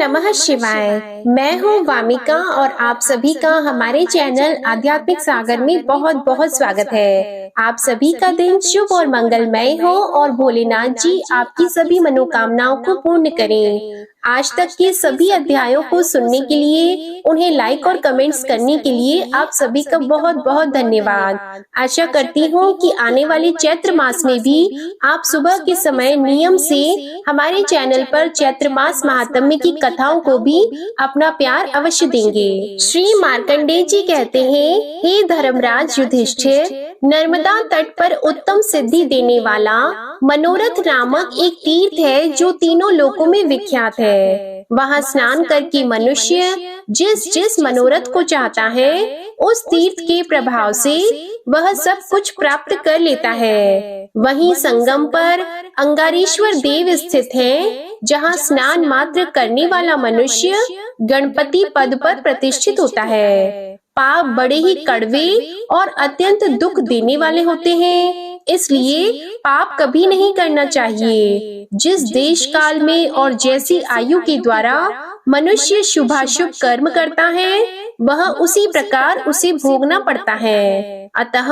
नमः शिवाय। मैं हूँ वामिका और आप सभी का हमारे चैनल आध्यात्मिक सागर में बहुत बहुत स्वागत है। आप सभी का दिन शुभ और मंगलमय हो और भोलेनाथ जी आपकी सभी मनोकामनाओं को पूर्ण करें। आज तक के सभी अध्यायों को सुनने के लिए, उन्हें लाइक और कमेंट्स करने के लिए आप सभी का बहुत बहुत धन्यवाद। आशा करती हूँ कि आने वाले चैत्र मास में भी आप सुबह के समय नियम से हमारे चैनल पर चैत्र मास महात्म्य की कथाओं को भी अपना प्यार अवश्य देंगे। श्री मार्कंडेय जी कहते हैं, हे धर्मराज युधिष्ठिर, नर्मदा तट पर उत्तम सिद्धि देने वाला मनोरथ नामक एक तीर्थ है जो तीनों लोकों में विख्यात है। वहाँ स्नान करके मनुष्य जिस जिस मनोरथ को चाहता है, उस तीर्थ के प्रभाव से वह सब कुछ प्राप्त कर लेता है। वहीं संगम पर अंगारेश्वर देव स्थित है, जहाँ स्नान मात्र करने वाला मनुष्य गणपति पद पर प्रतिष्ठित होता है। पाप बड़े ही कड़वे और अत्यंत दुख देने वाले होते हैं, इसलिए पाप कभी नहीं करना चाहिए। जिस देश काल में और जैसी आयु के द्वारा मनुष्य शुभाशुभ कर्म करता है, वह उसी प्रकार उसे भोगना पड़ता है। अतः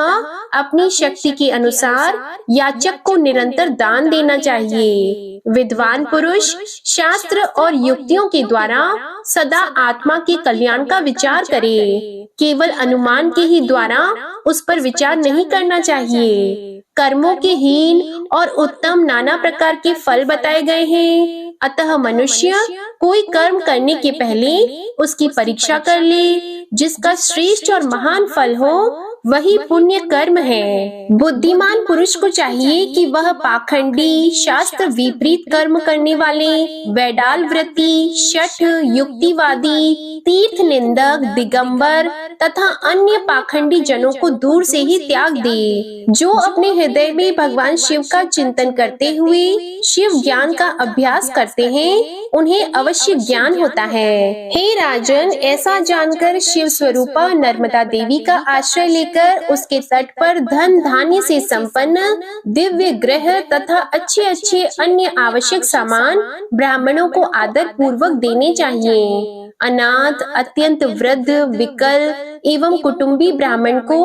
अपनी शक्ति के अनुसार याचक को निरंतर दान देना चाहिए। विद्वान पुरुष शास्त्र और युक्तियों के द्वारा सदा आत्मा के कल्याण का विचार करे। केवल अनुमान के ही द्वारा उस पर विचार नहीं करना चाहिए। कर्मों के हीन और उत्तम नाना प्रकार के फल बताए गए हैं। अतः मनुष्य कोई कर्म करने के पहले उसकी परीक्षा कर ले। जिसका श्रेष्ठ और महान फल हो वही पुण्य कर्म है। बुद्धिमान पुरुष को चाहिए कि वह पाखंडी, शास्त्र विपरीत कर्म करने वाले, वैडाल व्रती, शठ, युक्तिवादी, तीर्थ निंदक, दिगंबर तथा अन्य पाखंडी जनों को दूर से ही त्याग दे। जो अपने हृदय में भगवान शिव का चिंतन करते हुए शिव ज्ञान का अभ्यास करते हैं, उन्हें अवश्य ज्ञान होता है। हे राजन, ऐसा जानकर शिव स्वरूपा नर्मदा देवी का आश्रय लेकर उसके तट पर धन धान्य से संपन्न दिव्य ग्रह तथा अच्छे अच्छे अन्य आवश्यक सामान ब्राह्मणों को आदर पूर्वक देने चाहिए। अनाथ, अत्यंत वृद्ध, विकल एवं कुटुंबी ब्राह्मण को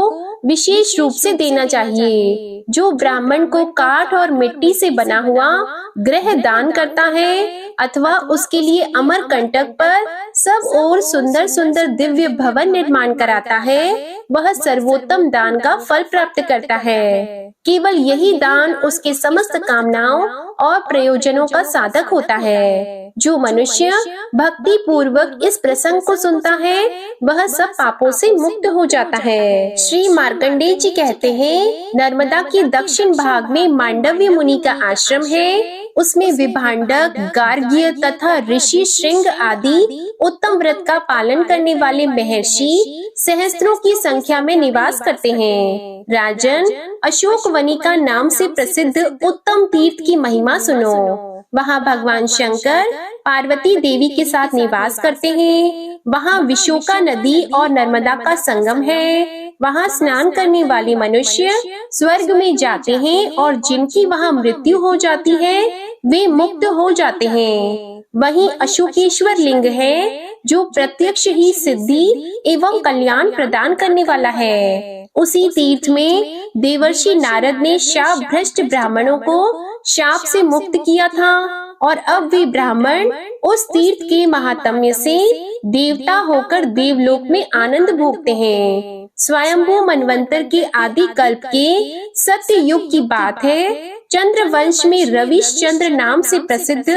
विशेष रूप से देना चाहिए। जो ब्राह्मण को काठ और मिट्टी से बना हुआ ग्रह दान करता है अथवा उसके लिए अमरकंटक पर सब ओर सुंदर सुंदर दिव्य भवन निर्माण कराता है, वह सर्वोत्तम दान का फल प्राप्त करता है। केवल यही दान उसके समस्त कामनाओं और प्रयोजनों का साधक होता है। जो मनुष्य भक्ति पूर्वक इस प्रसंग को सुनता है, वह सब पापों से मुक्त हो जाता है। श्री मार्कंडेय जी कहते हैं, नर्मदा के दक्षिण भाग में मांडव्य मुनि का आश्रम है। उसमें विभांडक, गार्ग्य तथा ऋषि श्रृंग आदि उत्तम व्रत का पालन करने वाले महर्षि सहस्त्रों की संख्या में निवास करते हैं। राजन, अशोक वनिका नाम से प्रसिद्ध उत्तम तीर्थ की महिमा सुनो। वहाँ भगवान शंकर पार्वती देवी के साथ निवास करते हैं। वहाँ विशोका नदी और नर्मदा का संगम है। वहाँ स्नान करने वाले मनुष्य स्वर्ग में जाते हैं और जिनकी वहाँ मृत्यु हो जाती है वे मुक्त हो जाते हैं। वहीं अशोकेश्वर लिंग है जो प्रत्यक्ष ही सिद्धि एवं कल्याण प्रदान करने वाला है। उसी तीर्थ में देवर्षि नारद ने शाप भ्रष्ट ब्राह्मणों को शाप से मुक्त किया था और अब वे ब्राह्मण उस तीर्थ के महात्म्य से देवता होकर देवलोक में आनंद भोगते हैं। स्वयंभू मनवंतर के आदि कल्प के सत्य युग की बात है। चंद्र वंश में रविश्चंद्र नाम से प्रसिद्ध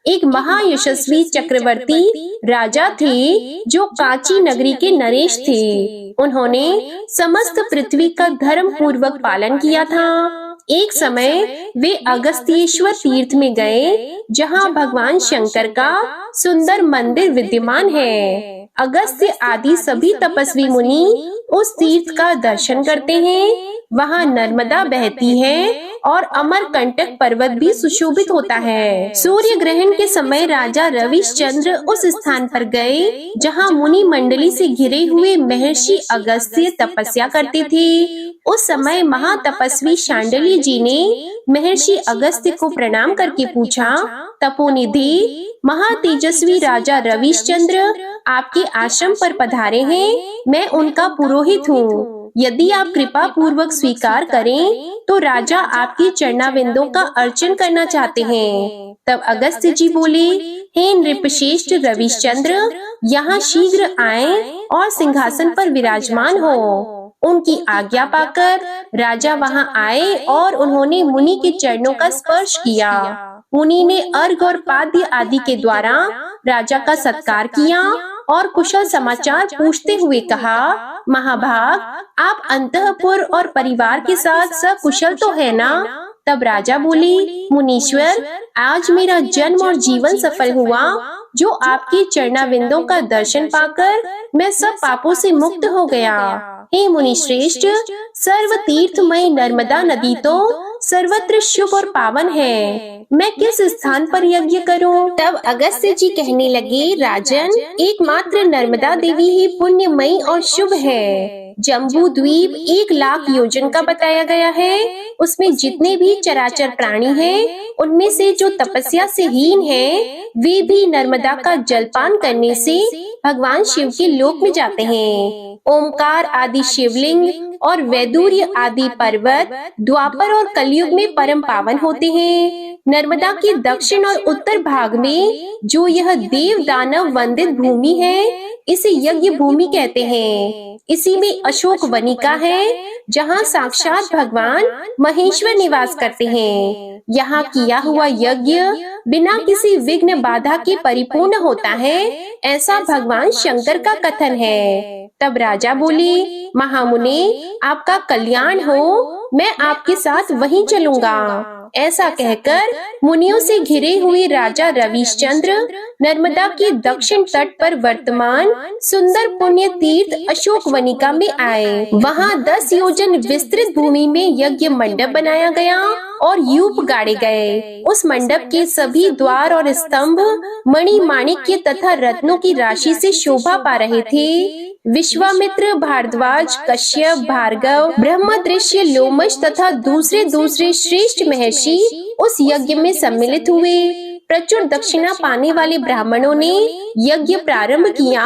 एक महायशस्वी चक्रवर्ती राजा थे जो कांची नगरी के नरेश थे। उन्होंने समस्त पृथ्वी का धर्म पूर्वक पालन किया था। एक समय वे अगस्त्येश्वर तीर्थ में गए, जहाँ भगवान शंकर का सुंदर मंदिर विद्यमान है। अगस्त्य आदि सभी तपस्वी मुनि उस तीर्थ का दर्शन करते हैं। वहाँ नर्मदा बहती है और अमरकंटक पर्वत भी सुशोभित होता है। सूर्य ग्रहण के समय राजा रविश्चंद्र उस स्थान पर गए जहाँ मुनि मंडली से घिरे हुए महर्षि अगस्त्य तपस्या करते थे। उस समय महातपस्वी शांडिल्य जी ने महर्षि अगस्त्य को प्रणाम करके पूछा, तपोनिधि महातेजस्वी राजा रविश्चंद्र आपके आश्रम पर पधारे हैं। मैं उनका पुरोहित हूँ। यदि आप कृपा पूर्वक स्वीकार करें तो राजा आपकी चरणाविंदों का अर्चन करना चाहते हैं। तब अगस्त्य जी बोले, हे नृपश्रेष्ठ रविश्चंद्र, यहाँ शीघ्र आएं और सिंहासन पर विराजमान हो। उनकी आज्ञा पाकर राजा वहां आए और उन्होंने मुनि के चरणों का स्पर्श किया। मुनि ने अर्घ और पाद्य आदि के द्वारा राजा का सत्कार किया और कुशल समाचार पूछते हुए कहा, महाभाग, आप अंतःपुर और परिवार के साथ सकुशल तो है ना? तब राजा बोले, मुनीश्वर, आज मेरा जन्म और जीवन सफल हुआ, जो आपके चरणाविंदों का दर्शन पाकर मैं सब पापों से मुक्त हो गया। हे मुनिश्रेष्ठ, सर्व तीर्थमय नर्मदा नदी तो सर्वत्र शुभ और पावन है। मैं किस स्थान पर यज्ञ करूं? तब अगस्त्य जी कहने लगे, राजन, एकमात्र नर्मदा देवी ही पुण्यमयी और शुभ है। जम्बू द्वीप 1,00,000 योजन का बताया गया है। उसमें जितने भी चराचर प्राणी हैं, उनमें से जो तपस्या से हीन हैं, वे भी नर्मदा का जलपान करने से भगवान शिव के लोक में जाते हैं। ओमकार आदि शिवलिंग और वैदूर्य आदि पर्वत द्वापर और कलयुग में परम पावन होते हैं। नर्मदा के दक्षिण और उत्तर भाग में जो यह देव दानव वंदित भूमि है, इसे यज्ञ भूमि कहते हैं। इसी में अशोक वनिका है, जहाँ साक्षात भगवान महेश्वर निवास करते हैं। यहाँ किया हुआ यज्ञ बिना किसी विघ्न बाधा के परिपूर्ण होता है, ऐसा भगवान शंकर का कथन है। तब राजा बोले, महामुने, आपका कल्याण हो, मैं आपके साथ वहीं चलूंगा। ऐसा कहकर मुनियों से घिरे हुए राजा रविश्चंद्र नर्मदा के दक्षिण तट पर वर्तमान सुंदर पुण्य तीर्थ अशोक वनिका में आए। वहाँ 10 योजन विस्तृत भूमि में यज्ञ मंडप बनाया गया और यूप गाड़े गए। उस मंडप के सभी द्वार और स्तंभ मणि माणिक्य तथा रत्नों की राशि से शोभा पा रहे थे। विश्वामित्र, भारद्वाज, कश्यप, भार्गव, ब्रह्मदृश्य, लोमश तथा दूसरे श्रेष्ठ महर्षि उस यज्ञ में सम्मिलित हुए। प्रचुर दक्षिणा पाने वाले ब्राह्मणों ने यज्ञ प्रारंभ किया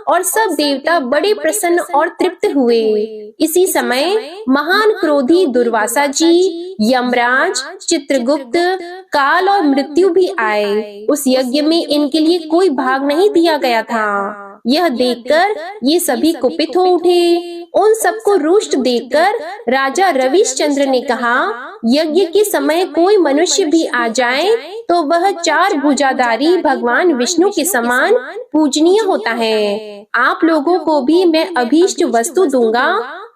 और सब देवता बड़े प्रसन्न और तृप्त हुए। इसी समय महान क्रोधी दुर्वासा जी, यमराज, चित्रगुप्त, काल और मृत्यु भी आए। उस यज्ञ में इनके लिए कोई भाग नहीं दिया गया था। यह देखकर ये सभी कुपित हो उठे। उन सबको रुष्ट देखकर राजा रविश्चंद्र ने कहा, यज्ञ के समय कोई मनुष्य भी आ जाए तो वह 4 भुजाधारी भगवान विष्णु के समान पूजनीय होता है। आप लोगों को भी मैं अभीष्ट वस्तु दूंगा,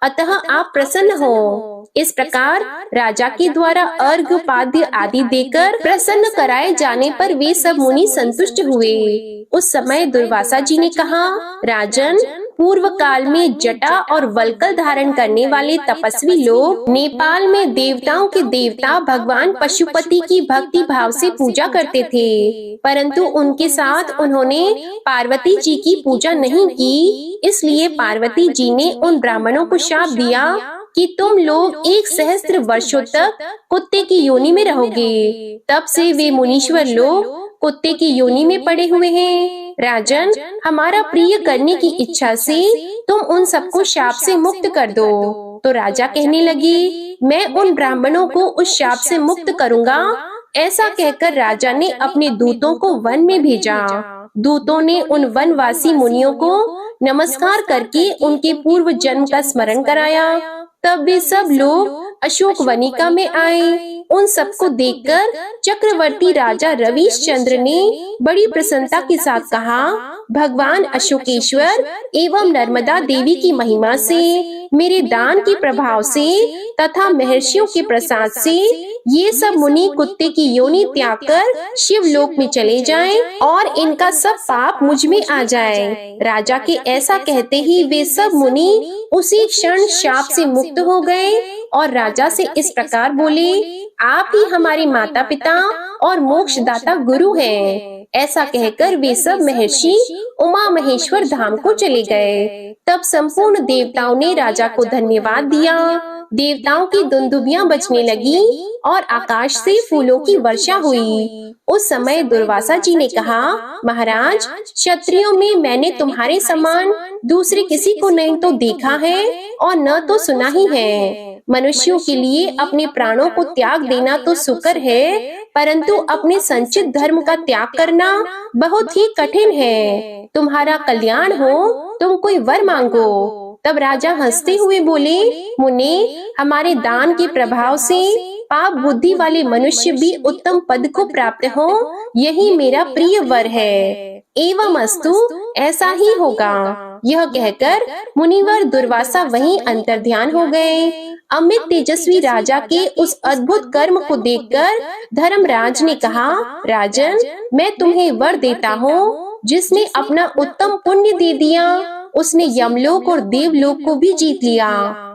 अतः आप प्रसन्न हो। इस प्रकार राजा के द्वारा अर्घ पाद्य आदि देकर प्रसन्न कराए जाने पर वे सब मुनि संतुष्ट हुए। उस समय दुर्वासा जी ने कहा, राजन, पूर्व काल में जटा और वल्कल धारण करने वाले तपस्वी लोग नेपाल में देवताओं के देवता भगवान पशुपति की भक्ति भाव से पूजा करते थे, परंतु उनके साथ उन्होंने पार्वती जी की पूजा नहीं की। इसलिए पार्वती जी ने उन ब्राह्मणों को शाप दिया कि तुम लोग 1 सहस्त्र वर्षों तक कुत्ते की योनि में रहोगे। तब से वे मुनीश्वर लोग कुत्ते की योनि में पड़े हुए हैं। राजन, हमारा प्रिय करने की इच्छा से तुम उन सबको शाप से मुक्त कर दो। तो राजा कहने लगे, मैं उन ब्राह्मणों को उस शाप से मुक्त करूंगा। ऐसा कहकर राजा ने अपने दूतों को वन में भेजा। दूतों ने उन वनवासी मुनियों को नमस्कार करके उनके पूर्व जन्म का स्मरण कराया। तब वे सब लोग अशोक वनिका में आए। उन सबको देखकर चक्रवर्ती राजा रविश्चंद्र ने बड़ी प्रसन्नता के साथ कहा, भगवान अशोकेश्वर एवं नर्मदा देवी की महिमा से, मेरे दान के प्रभाव से तथा महर्षियों के प्रसाद से ये सब मुनि कुत्ते की योनि त्याग कर शिवलोक में चले जाएं और इनका सब पाप मुझ में आ जाए। राजा के ऐसा कहते ही वे सब मुनि उसी क्षण शाप से मुक्त हो गए और राजा से इस प्रकार बोले, आप ही हमारे माता पिता और मोक्षदाता गुरु हैं। ऐसा कहकर वे सब महर्षि उमा महेश्वर धाम को चले गए। तब संपूर्ण देवताओं ने राजा को धन्यवाद दिया। देवताओं की दुंदुभियां बजने लगी और आकाश से फूलों की वर्षा हुई। उस समय दुर्वासा जी ने कहा, महाराज, क्षत्रियों में मैंने तुम्हारे समान दूसरे किसी को नहीं तो देखा है और न तो सुना ही है। मनुष्यों के लिए अपने प्राणों को त्याग देना तो सुकर है, परंतु अपने संचित धर्म का त्याग करना बहुत ही कठिन है। तुम्हारा कल्याण हो, तुम कोई वर मांगो। तब राजा हंसते हुए बोले, मुनि, हमारे दान के प्रभाव से पाप बुद्धि वाले मनुष्य भी उत्तम पद को प्राप्त हो, यही मेरा प्रिय वर है। एवं अस्तु, ऐसा ही होगा। यह कहकर मुनिवर दुर्वासा वहीं अंतर्ध्यान हो गए। अमित तेजस्वी राजा के उस अद्भुत कर्म को देखकर धर्मराज ने कहा, राजन, मैं तुम्हें वर देता हूँ। जिसने अपना उत्तम पुण्य दे दिया, उसने यमलोक और देवलोक को भी जीत लिया।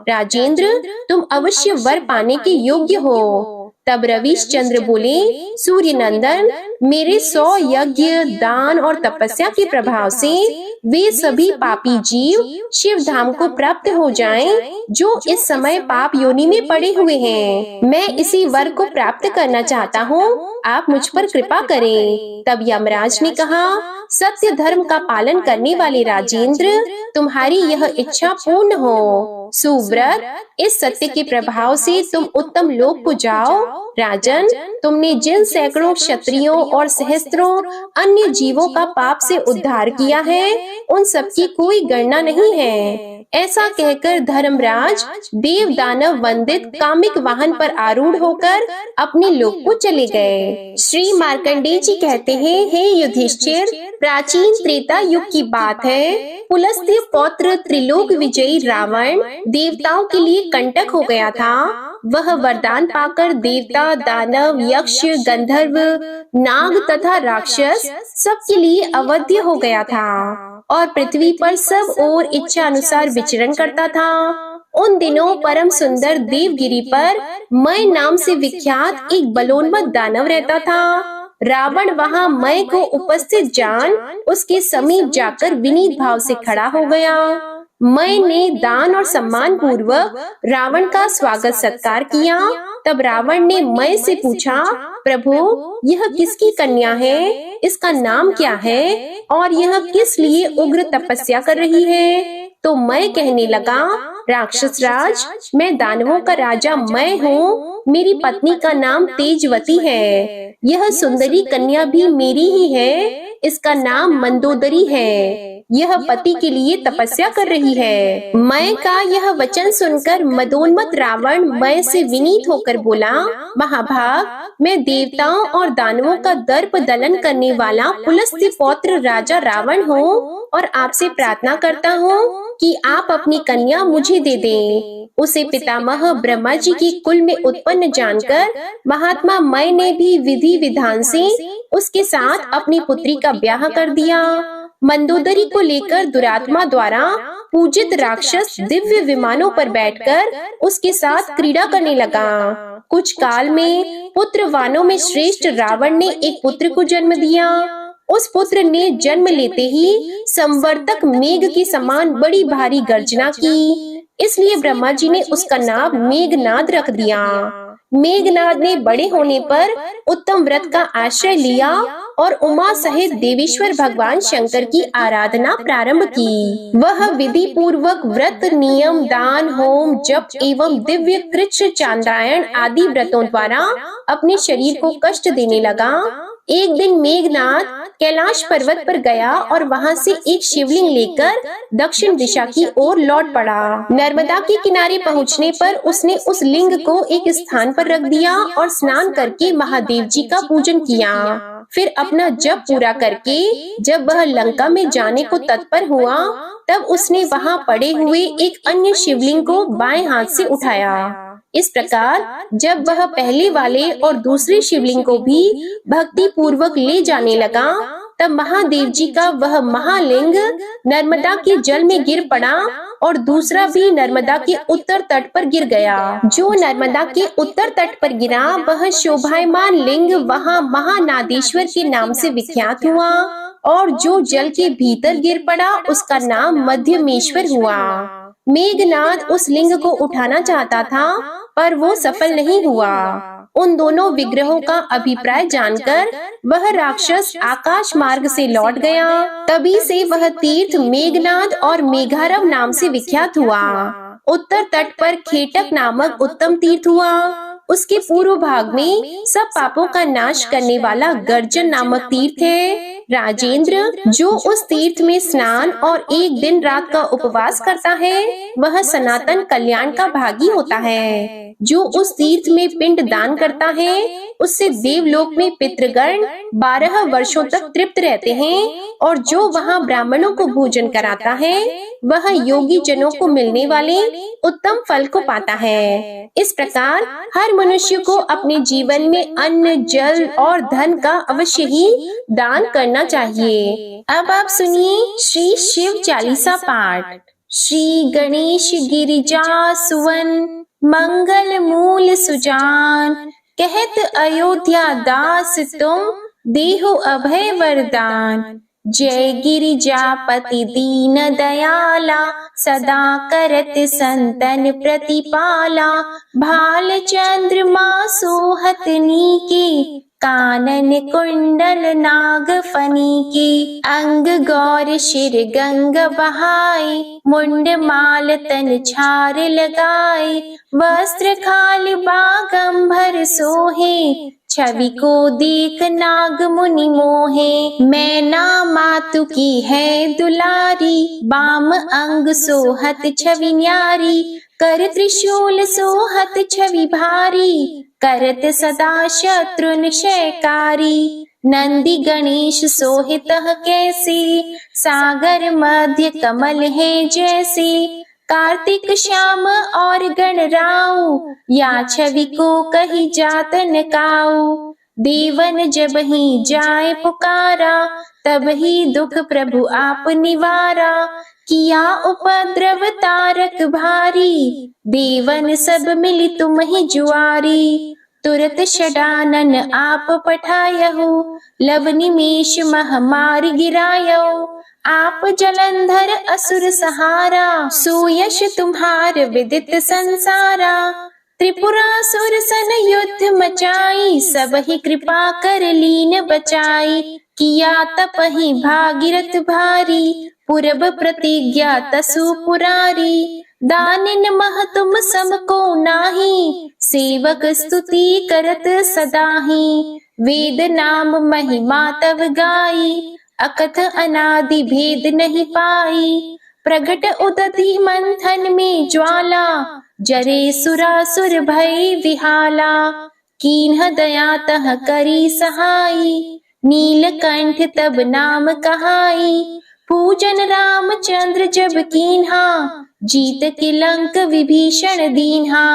राजेंद्र, तुम अवश्य वर पाने के योग्य हो। तब रविश चंद्र बोले, सूर्य नंदन, मेरे 100 यज्ञ, दान और तपस्या के प्रभाव से वे सभी पापी जीव शिव धाम को प्राप्त हो जाएं, जो इस समय पाप योनि में पड़े हुए हैं। मैं इसी वर को प्राप्त करना चाहता हूँ, आप मुझ पर कृपा करें। तब यमराज ने कहा, सत्य धर्म का पालन करने वाले राजेंद्र, तुम्हारी यह इच्छा पूर्ण हो। सुव्रत, इस सत्य के प्रभाव से तुम उत्तम लोक को जाओ। राजन, तुमने जिन सैकड़ों क्षत्रियों और सहस्त्रों अन्य जीवों का पाप से उद्धार किया है, उन सब की कोई गणना नहीं है। ऐसा कहकर धर्मराज देव दानव वंदित कामिक वाहन पर आरूढ़ होकर अपने लोक को चले गए। श्री मार्कंडेय जी कहते हैं, हे युधिष्ठिर, प्राचीन त्रेता युग की बात है। पुलस्त्य पौत्र त्रिलोक विजयी रावण देवताओं के लिए कंटक हो गया था। वह वरदान पाकर देवता, दानव, यक्ष, गंधर्व, नाग तथा राक्षस सबके लिए अवध्य हो गया था और पृथ्वी पर सब ओर इच्छा अनुसार विचरण करता था। उन दिनों परम सुंदर देवगिरी पर मय नाम से विख्यात एक बलोन्मत्त दानव रहता था। रावण वहां मय को उपस्थित जान उसके समीप जाकर विनीत भाव से खड़ा हो गया। मय ने दान और सम्मान पूर्वक रावण का स्वागत सत्कार किया। तब रावण ने मय से पूछा, प्रभु, यह किसकी कन्या है? इसका नाम क्या है और यह किस लिए उग्र तपस्या कर रही है? तो मय कहने लगा, राक्षस राज, मैं दानवों का राजा मय हूँ। मेरी पत्नी का नाम तेजवती है। यह सुंदरी कन्या भी मेरी ही है। इसका नाम मंदोदरी है। यह पति के लिए तपस्या कर रही है। मय का यह वचन सुनकर मदोन्मत्त रावण मय से विनीत होकर बोला, महाभाग, मैं देवताओं और दानवों का दर्प दलन करने वाला पुलस्त्य पौत्र राजा रावण हूँ और आपसे प्रार्थना करता हूँ कि आप अपनी कन्या मुझे दे दें। उसे पितामह ब्रह्मा जी के कुल में उत्पन्न जानकर महात्मा मय ने भी विधि विधान से उसके साथ अपनी पुत्री का ब्याह कर दिया। मंदोदरी को लेकर दुरात्मा द्वारा पूजित राक्षस दिव्य विमानों पर बैठकर उसके साथ क्रीड़ा करने लगा। कुछ काल में पुत्रवानों में श्रेष्ठ रावण ने एक पुत्र को जन्म दिया। उस पुत्र ने जन्म लेते ही संवर्तक मेघ के समान बड़ी भारी गर्जना की। इसलिए ब्रह्मा जी ने उसका नाम मेघनाद रख दिया। मेघनाद ने बड़े होने पर उत्तम व्रत का आश्रय लिया और उमा सहित देवेश्वर भगवान शंकर की आराधना प्रारंभ की। वह विधि पूर्वक व्रत, नियम, दान, होम, जप एवं दिव्य कृच्छ चांद्रायण आदि व्रतों द्वारा अपने शरीर को कष्ट देने लगा। एक दिन मेघनाद कैलाश पर्वत पर गया और वहां से एक शिवलिंग लेकर दक्षिण दिशा की ओर लौट पड़ा। नर्मदा के किनारे पहुंचने पर उसने उस लिंग को एक स्थान पर रख दिया और स्नान करके महादेव जी का पूजन किया। फिर अपना जप पूरा करके जब वह लंका में जाने को तत्पर हुआ, तब उसने वहां पड़े हुए एक अन्य शिवलिंग को बाएं हाथ से उठाया। इस प्रकार जब वह पहले वाले और दूसरे शिवलिंग को भी भक्ति पूर्वक ले जाने लगा, तब महादेव जी का वह महालिंग नर्मदा के जल में गिर पड़ा और दूसरा भी नर्मदा के उत्तर तट पर गिर गया। जो नर्मदा के उत्तर तट पर गिरा वह शोभायमान लिंग वहाँ महानादेश्वर के नाम से विख्यात हुआ, और जो जल के भीतर गिर पड़ा उसका नाम मध्यमेश्वर हुआ। मेघनाद उस लिंग को उठाना चाहता था पर वो सफल नहीं हुआ। उन दोनों विग्रहों का अभिप्राय जानकर वह राक्षस आकाश मार्ग से लौट गया। तभी से वह तीर्थ मेघनाद और मेघारव नाम से विख्यात हुआ। उत्तर तट पर खेटक नामक उत्तम तीर्थ हुआ। उसके पूर्व भाग में सब पापों का नाश करने वाला गर्जन नामक तीर्थ है। राजेंद्र, जो उस तीर्थ में स्नान और एक दिन रात का उपवास करता है वह सनातन कल्याण का भागी होता है। जो उस तीर्थ में पिंड दान करता है उससे देवलोक में पितृगण 12 वर्षों तक तृप्त रहते हैं, और जो वहाँ ब्राह्मणों को भोजन कराता है वह योगी जनों को मिलने वाले उत्तम फल को पाता है। इस प्रकार हर मनुष्य को अपने जीवन में अन्न, जल और धन का अवश्य ही दान करना चाहिए। अब आप सुनिए श्री शिव चालीसा पाठ। श्री गणेश गिरिजा सुवन मंगल मूल सुजान, कहत अयोध्या दास तुम देहो अभय वरदान। जय गिरिजापति दीन दयाला, सदा करत संतन प्रतिपाला। भाल चंद्रमा सोहत नीके, कानन कुंडल नाग फनी के। अंग गौर शिर गंग बहाए, मुंड माल तन छार लगाए। वस्त्र खाल बागंबर सोहे, छवि को देख नाग मुनि मोहे। मैना मातु की है दुलारी, बाम अंग सोहत छवि न्यारी। कर त्रिशूल सोहत छवि भारी, करत सदा शत्रु निशयकारी। नंदी गणेश सोहित कैसे, सागर मध्य कमल है जैसे। कार्तिक श्याम और गणराऊ, या छवि को कही जात नकाऊ। देवन जब ही जाए पुकारा, तब ही दुख प्रभु आप निवारा। किया उपद्रव तारक भारी, देवन सब मिली तुम ही जुआरी। तुरत षडानन आप पठायहु, लव निमेष महामारी गिरायहु। आप जलंधर असुर सहारा, सुयश तुम्हार विदित संसारा। त्रिपुरासुर सन युद्ध मचाई, सब ही कृपा कर लीन बचाई। किया तपहि भागीरथ भारी, पूरब प्रतिज्ञा तसु पुरारी। दानिन मह तुम सम को नाही, सेवक स्तुति करत सदाही। वेद नाम महिमा तव गाई, अकथ अनादि भेद नहीं पाई। प्रगट उदधि मंथन में ज्वाला, जरे सुरासुर भय विहाला। कीन्ह दया तह करी सहाई, नीलकंठ तब नाम कहाई। पूजन रामचंद्र जब कीन्हा, जीत के लंक विभीषण दीन्हा।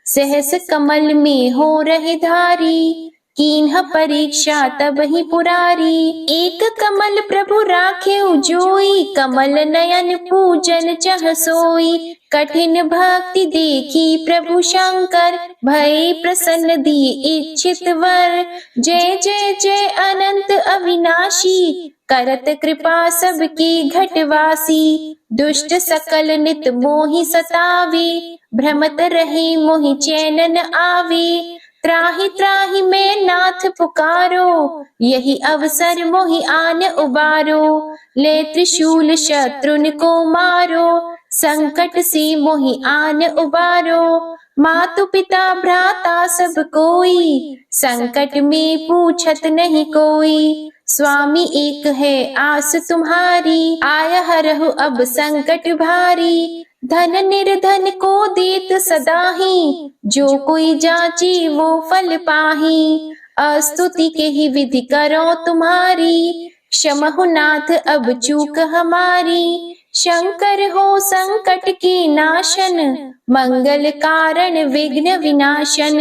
सहस कमल में हो रहे धारी, कीन्ह परीक्षा तब ही पुरारी। एक कमल प्रभु राखे जोई, कमल नयन पूजन चह सोई। कठिन भक्ति देखी प्रभु शंकर, भय प्रसन्न दिए इच्छित वर। जय जय जय अनंत अविनाशी, करत कृपा सबकी घटवासी। दुष्ट सकल नित मोहि सतावे, भ्रमत रहे मोहि चैन न आवे। त्राहि त्राहि मैं नाथ पुकारो, यही अवसर मोहि आन उबारो। ले त्रिशूल शत्रुन को मारो, संकट से मोहि आन उबारो। मातु पिता भ्राता सब कोई, संकट में पूछत नहीं कोई। स्वामी एक है आस तुम्हारी, आया हरहु अब संकट भारी। धन निर्धन को देत सदाही, जो कोई जाची वो फल पाही। अस्तुति के ही विधि करो तुम्हारी, क्षमहु नाथ अब चूक हमारी। शंकर हो संकट के नाशन, मंगल कारण विघ्न विनाशन।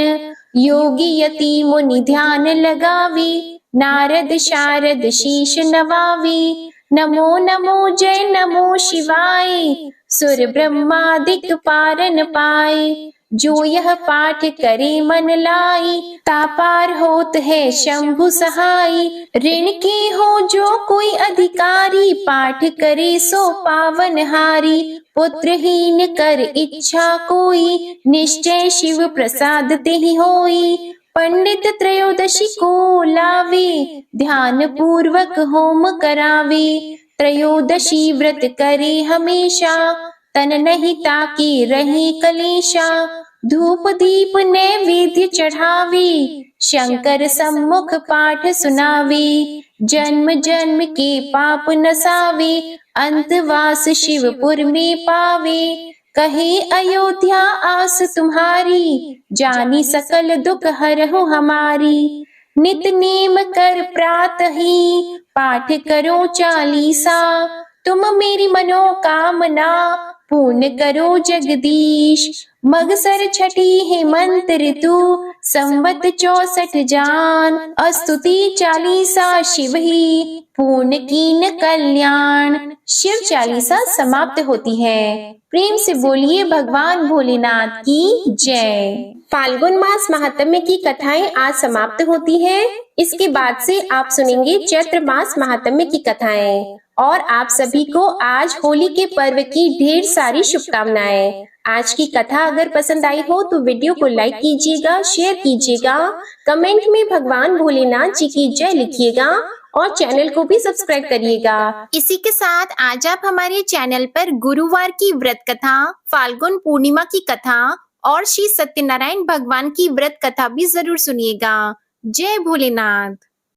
योगी यति मुनि ध्यान लगावी, नारद शारद शीश नवावी, नमो नमो जय नमो शिवाय। सुर ब्रह्मादिक पारन पाए, जो यह पाठ करे मन लाई। तापार होत है शंभु सहाय, ऋण की हो जो कोई अधिकारी। पाठ करे सो पावन हारी, पुत्रहीन कर इच्छा कोई। निश्चय शिव प्रसाद तेहि होई, पंडित त्रयोदशी को लावे। ध्यान पूर्वक होम करावे, त्रयोदशी व्रत करे हमेशा। तन नहीं ताकि रही कलेशा, धूप दीप नैवेद्य चढ़ावे। शंकर सम्मुख पाठ सुनावे, जन्म जन्म के पाप नसावे। अंतवास शिवपुर में पावे, कहे अयोध्या आस तुम्हारी। जानी सकल दुख हरहु हमारी, नित नेम कर प्रातः ही। पाठ करो चालीसा, तुम मेरी मनोकामना। पूर्ण करो जगदीश, मगसर छठी हेमंत ऋतु। संवत 64 जान, स्तुति चालीसा शिव ही। पूर्ण कीन कल्याण। शिव चालीसा समाप्त होती है। प्रेम से बोलिए भगवान भोलेनाथ की जय। फाल्गुन मास महात्म्य की कथाएं आज समाप्त होती हैं। इसके बाद से आप सुनेंगे चैत्र मास महात्म्य की कथाएं। और आप सभी को आज होली के पर्व की ढेर सारी शुभकामनाएं। आज की कथा अगर पसंद आई हो तो वीडियो को लाइक कीजिएगा, शेयर कीजिएगा, कमेंट में भगवान भोलेनाथ जी की जय लिखिएगा और चैनल को भी सब्सक्राइब करिएगा। इसी के साथ आज आप हमारे चैनल पर गुरुवार की व्रत कथा, फाल्गुन पूर्णिमा की कथा और श्री सत्यनारायण भगवान की व्रत कथा भी जरूर सुनिएगा। जय भोलेनाथ।